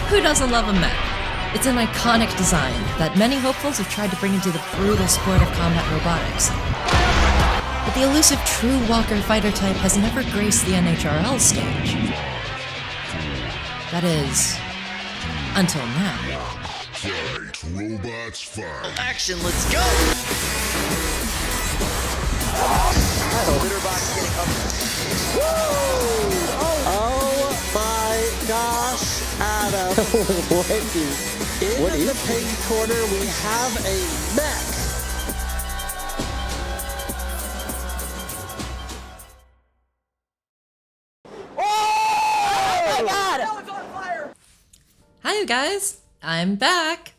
Who doesn't love a mech? It's an iconic design that many hopefuls have tried to bring into the brutal sport of combat robotics. But the elusive true walker fighter type has never graced the NHRL stage. That is, until now. Fight, robots, fight. Action, let's go! Bitterbox getting up. Woo! Oh my gosh, Adam. What In the pink corner, we have a mech. Oh my god! Now it's on fire! Hi you guys, I'm back.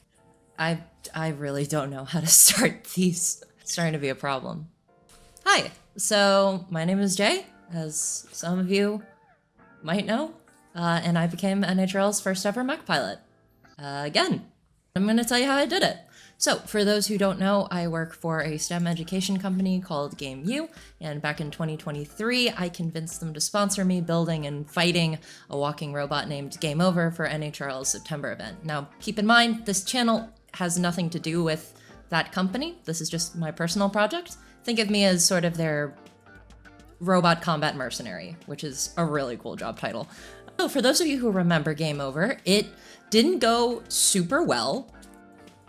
I really don't know how to start these. It's starting to be a problem. Hi, so my name is Jay, as some of you might know, and I became NHRL's first ever mech pilot. Again, I'm gonna tell you how I did it. So, for those who don't know, I work for a STEM education company called Game U, and back in 2023, I convinced them to sponsor me building and fighting a walking robot named Game Over for NHRL's September event. Now, keep in mind, this channel has nothing to do with that company. This is just my personal project. Think of me as sort of their robot combat mercenary, which is a really cool job title. So, for those of you who remember Game Over, it didn't go super well.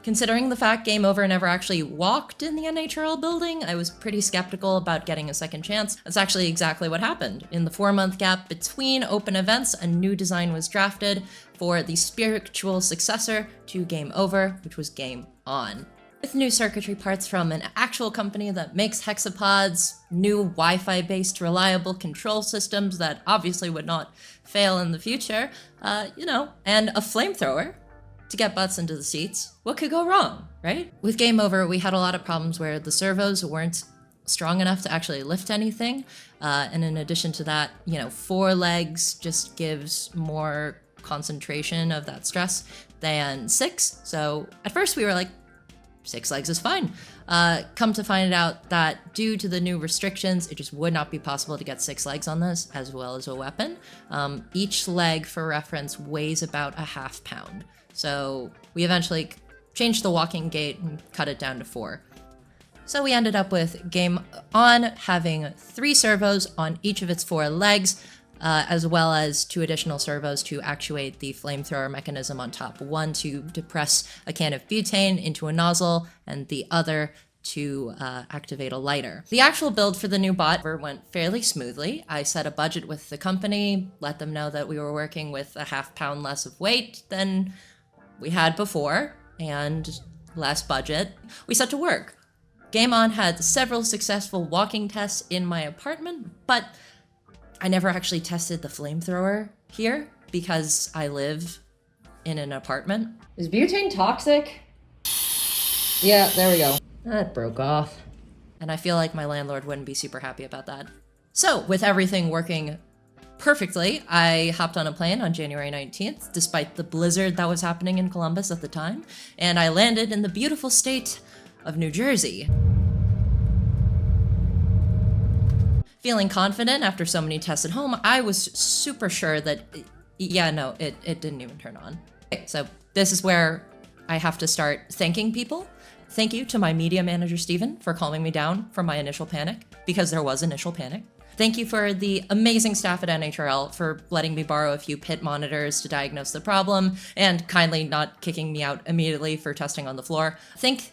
Considering the fact Game Over never actually walked in the NHRL building, I was pretty skeptical about getting a second chance. That's actually exactly what happened. In the 4-month gap between open events, a new design was drafted for the spiritual successor to Game Over, which was Game On. With new circuitry parts from an actual company that makes hexapods, new Wi-Fi based reliable control systems that obviously would not fail in the future, and a flamethrower to get butts into the seats. What could go wrong, right? With Game Over, we had a lot of problems where the servos weren't strong enough to actually lift anything. And in addition to that, 4 legs just gives more concentration of that stress than 6. So at first we were like, 6 legs is fine. Come to find out that due to the new restrictions, it just would not be possible to get 6 legs on this, as well as a weapon. Each leg, for reference, weighs about a ½ pound. So we eventually changed the walking gait and cut it down to 4. So we ended up with Game On having 3 servos on each of its 4 legs, as well as 2 additional servos to actuate the flamethrower mechanism on top. One to depress a can of butane into a nozzle, and the other to activate a lighter. The actual build for the new bot went fairly smoothly. I set a budget with the company, let them know that we were working with a ½ pound less of weight than we had before, and less budget. We set to work. Game On had several successful walking tests in my apartment, but I never actually tested the flamethrower here because I live in an apartment. Is butane toxic? Yeah, there we go. That broke off. And I feel like my landlord wouldn't be super happy about that. So, with everything working perfectly, I hopped on a plane on January 19th, despite the blizzard that was happening in Columbus at the time, and I landed in the beautiful state of New Jersey. Feeling confident after so many tests at home, I was super sure that, it didn't even turn on. Okay, so this is where I have to start thanking people. Thank you to my media manager, Steven, for calming me down from my initial panic, because there was initial panic. Thank you for the amazing staff at NHRL for letting me borrow a few pit monitors to diagnose the problem, and kindly not kicking me out immediately for testing on the floor. Thank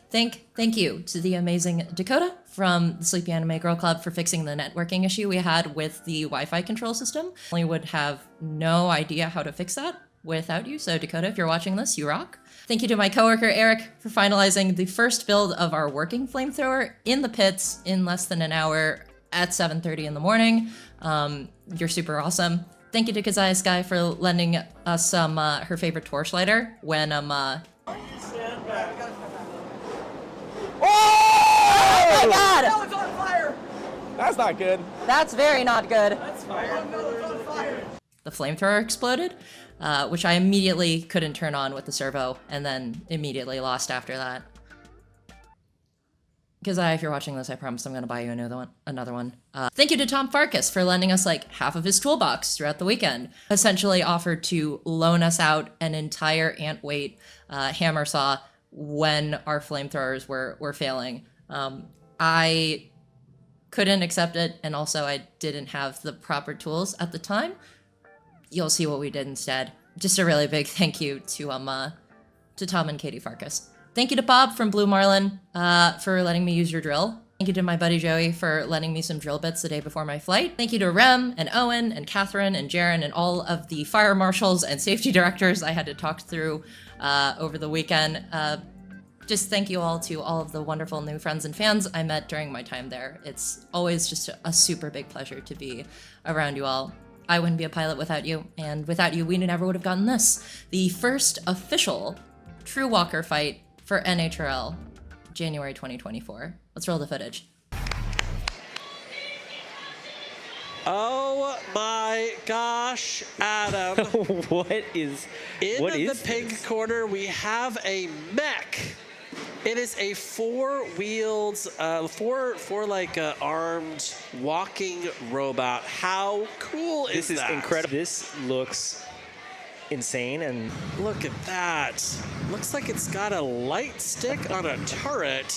you to the amazing Dakota from the Sleepy Anime Girl Club for fixing the networking issue we had with the Wi-Fi control system. I would have no idea how to fix that without you, so Dakota, if you're watching this, you rock. Thank you to my coworker Eric for finalizing the first build of our working flamethrower in the pits in less than an hour at 7:30 in the morning. You're super awesome. Thank you to Kazaya Sky for lending us her favorite torch lighter when Oh my god! Now it's on fire! That's not good. That's very not good. That's fire. No, it's on fire. The flamethrower exploded, which I immediately couldn't turn on with the servo, and then immediately lost after that. because if you're watching this, I promise I'm going to buy you another one. Thank you to Tom Farkas for lending us like half of his toolbox throughout the weekend. Essentially offered to loan us out an entire ant weight hammer saw when our flamethrowers were failing. I couldn't accept it, and also I didn't have the proper tools at the time. You'll see what we did instead. Just a really big thank you to Tom and Katie Farkas. Thank you to Bob from Blue Marlin for letting me use your drill. Thank you to my buddy Joey for lending me some drill bits the day before my flight. Thank you to Rem and Owen and Catherine and Jaren and all of the fire marshals and safety directors I had to talk through over the weekend. Just thank you all to all of the wonderful new friends and fans I met during my time there. It's always just a super big pleasure to be around you all. I wouldn't be a pilot without you, and without you, we never would have gotten this. The first official True Walker fight for NHRL, January 2024. Let's roll the footage. Oh my gosh, Adam. What is In this? the pink corner, we have a Mech. It is a four-wheeled, armed walking robot. How cool is that? This is incredible. This looks insane, and Look at that. Looks like it's got a light stick on a turret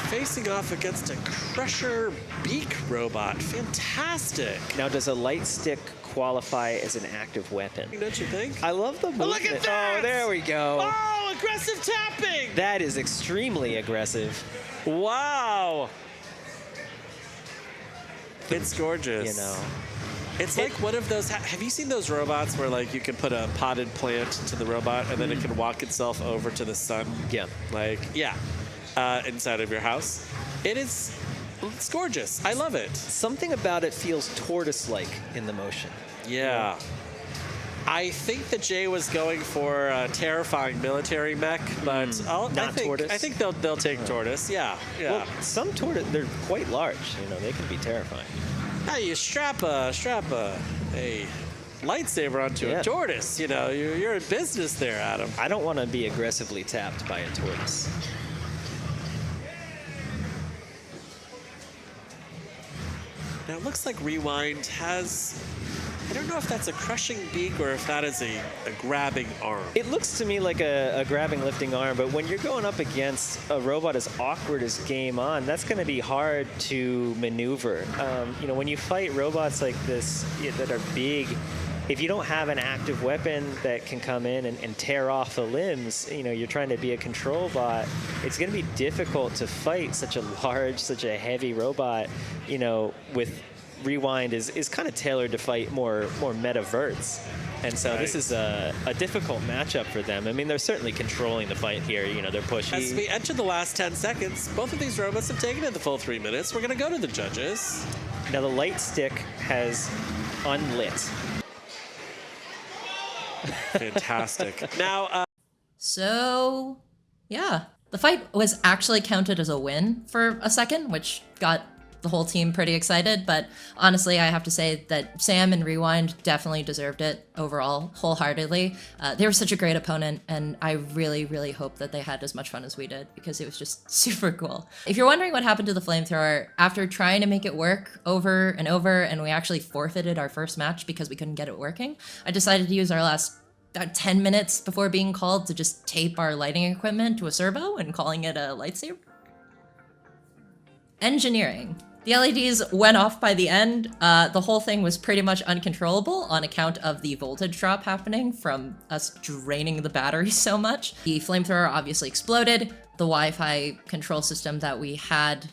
facing off against a Crusher beak robot. Fantastic. now does a light stick qualify as an active weapon? Don't you think? I love the movement. look at that! Oh, there we go. Oh, aggressive tapping! That is extremely aggressive. Wow. It's gorgeous. You know, It's like one of those. Have you seen those robots where like you can put a potted plant to the robot and then it can walk itself over to the sun? yeah. Like, yeah, inside of your house. It's gorgeous. I love it. Something about it feels tortoise-like in the motion. Yeah. I think that Jay was going for a terrifying military mech, but tortoise? I think they'll take tortoise. Yeah, yeah. Well, some tortoise, they're quite large. You know, they can be terrifying. Hey, you strap a lightsaber onto Yeah. a tortoise. You know, you're in business there, Adam. I don't want to be aggressively tapped by a tortoise. Now it looks like Rewind has, I don't know if that's a crushing beak or if that is a grabbing arm. It looks to me like a grabbing, lifting arm, but when you're going up against a robot as awkward as Game On, that's going to be hard to maneuver. You know, when you fight robots like this that are big, if you don't have an active weapon that can come in and tear off the limbs, you know, you're trying to be a control bot, it's going to be difficult to fight such a large, such a heavy robot, you know, with Rewind is kind of tailored to fight more metaverts. And so this is a difficult matchup for them. I mean, they're certainly controlling the fight here. You know, they're pushing. As we enter the last 10 seconds, both of these robots have taken it the full 3 minutes. We're going to go to the judges. Now, the light stick has unlit. Fantastic. Now, So, yeah. The fight was actually counted as a win for a second, which got the whole team pretty excited, but honestly, I have to say that Sam and Rewind definitely deserved it overall, wholeheartedly. They were such a great opponent, and I really, really hope that they had as much fun as we did, because it was just super cool. If you're wondering what happened to the flamethrower, after trying to make it work over and over, and we actually forfeited our first match because we couldn't get it working, I decided to use our last 10 minutes before being called to just tape our lighting equipment to a servo and calling it a lightsaber. Engineering. The LEDs went off by the end. The whole thing was pretty much uncontrollable on account of the voltage drop happening from us draining the battery so much. The flamethrower obviously exploded. The Wi-Fi control system that we had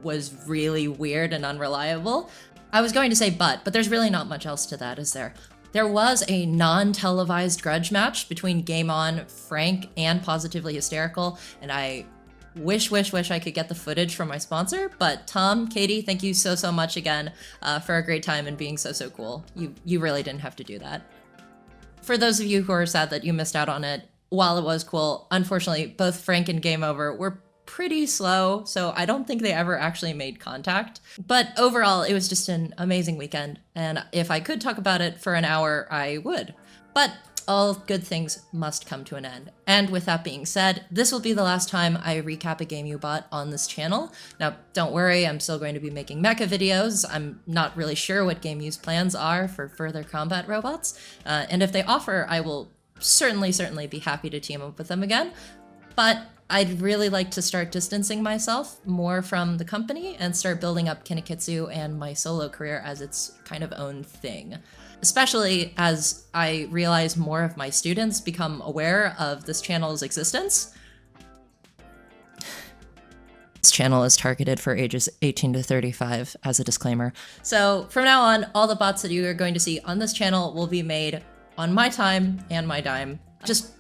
was really weird and unreliable. I was going to say but there's really not much else to that, is there? There was a non-televised grudge match between Game On, Frank, and Positively Hysterical, and I wish I could get the footage from my sponsor, but Tom, Katie, thank you so much again for a great time and being so cool. You really didn't have to do that. For those of you who are sad that you missed out on it, while it was cool, unfortunately, both Frank and Game Over were pretty slow, so I don't think they ever actually made contact. But overall, it was just an amazing weekend, and if I could talk about it for an hour, I would. But all good things must come to an end. And with that being said, this will be the last time I recap a game you bought on this channel. Now, don't worry, I'm still going to be making mecha videos. I'm not really sure what Game U's plans are for further combat robots. And if they offer, I will certainly be happy to team up with them again. But I'd really like to start distancing myself more from the company and start building up Kinekitsu and my solo career as its kind of own thing. Especially as I realize more of my students become aware of this channel's existence. This channel is targeted for ages 18 to 35 as a disclaimer. So from now on, all the bots that you are going to see on this channel will be made on my time and my dime. Just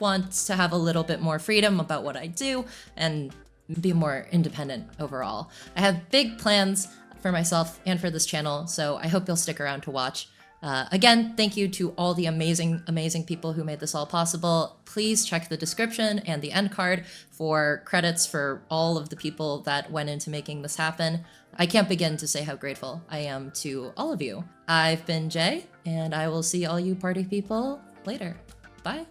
want to have a little bit more freedom about what I do and be more independent overall. I have big plans for myself and for this channel, so I hope you'll stick around to watch. Again, thank you to all the amazing people who made this all possible. Please check the description and the end card for credits for all of the people that went into making this happen. I can't begin to say how grateful I am to all of you. I've been Jay, and I will see all you party people later. Bye.